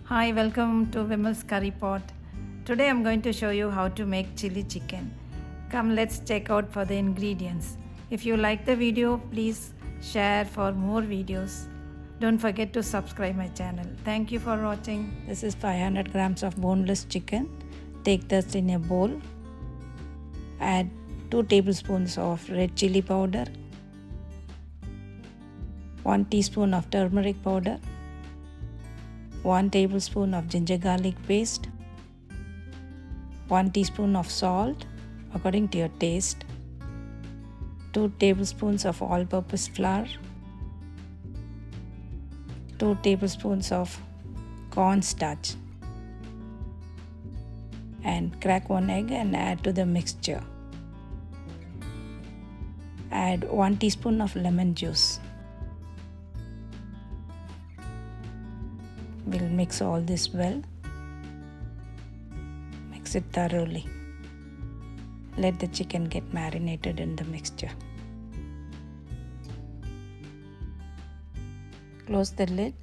Hi, welcome to Vimal's Curry Pot. Today I'm going to show you how to make chili chicken. Come, let's check out for the ingredients. If you like the video, please share for more videos. Don't forget to subscribe my channel. Thank you for watching. This is 500 grams of boneless chicken. Take this in a bowl. Add 2 tablespoons of red chili powder, 1 teaspoon of turmeric powder, 1 tablespoon of ginger garlic paste, 1 teaspoon of salt according to your taste, 2 tablespoons of all-purpose flour, 2 tablespoons of cornstarch, and crack 1 egg and add to the mixture. Add 1 teaspoon of lemon juice. We'll mix all this well. Mix it thoroughly. Let the chicken get marinated in the mixture. Close the lid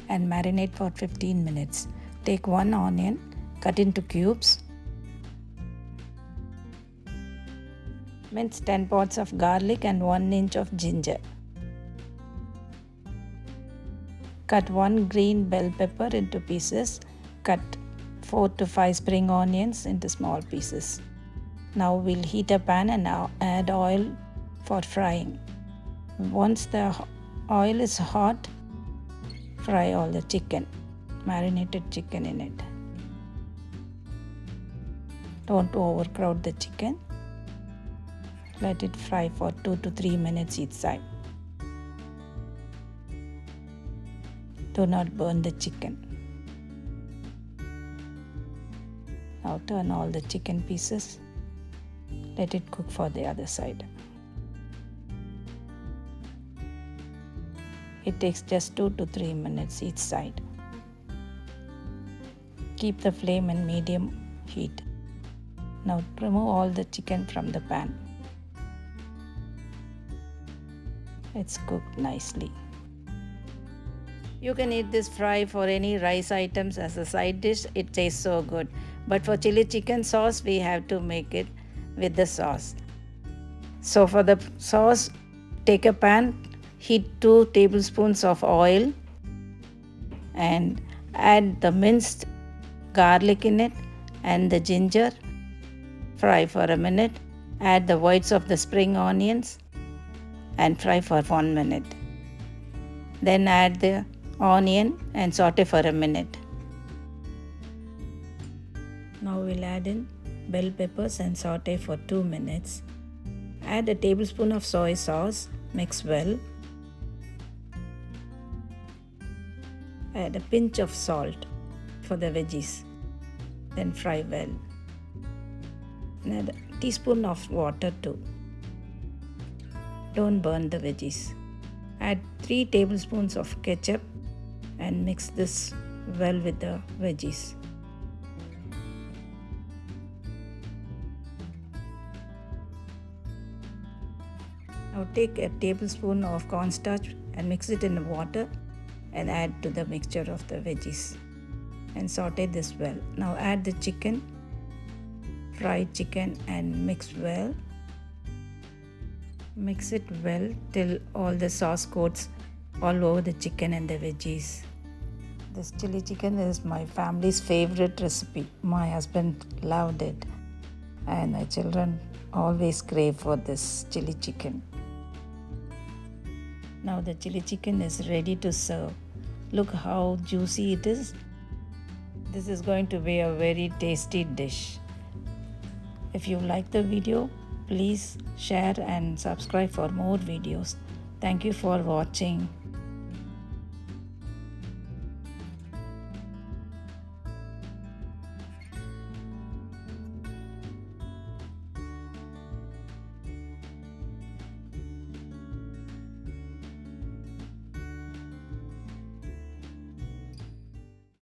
and marinate for 15 minutes. Take 1 onion, cut into cubes. Mince 10 pods of garlic and 1 inch of ginger. Cut 1 green bell pepper into pieces. Cut 4 to 5 spring onions into small pieces. Now we'll heat a pan and add oil for frying. Once the oil is hot, fry all the chicken, marinated chicken in it. Don't overcrowd the chicken. Let it fry for 2 to 3 minutes each side. Do not burn the chicken. Now turn all the chicken pieces. Let it cook for the other side. It takes just 2 to 3 minutes each side. Keep the flame in medium heat. Now remove all the chicken from the pan. It's cooked nicely. You can eat this fry for any rice items as a side dish. It tastes so good. But for chili chicken sauce, we have to make it with the sauce. So for the sauce, take a pan, heat 2 tablespoons of oil and add the minced garlic in it and the ginger. Fry for a minute. Add the whites of the spring onions and fry for 1 minute. Then add the onion and saute for a minute. Now we'll add in bell peppers and saute for 2 minutes. Add a tablespoon of soy sauce, mix well. Add a pinch of salt for the veggies, then fry well. Add a teaspoon of water too. Don't burn the veggies. Add 3 tablespoons of ketchup and mix this well with the veggies. Now take a tablespoon of cornstarch and mix it in the water and add to the mixture of the veggies and saute this well. Now add the chicken, fried chicken, and mix well. Mix it well till all the sauce coats all over the chicken and the veggies. This chili chicken is my family's favorite recipe. My husband loved it and my children always crave for this chili chicken. Now the chili chicken is ready to serve. Look how juicy it is. This is going to be a very tasty dish. If you like the video, please share and subscribe for more videos. Thank you for watching.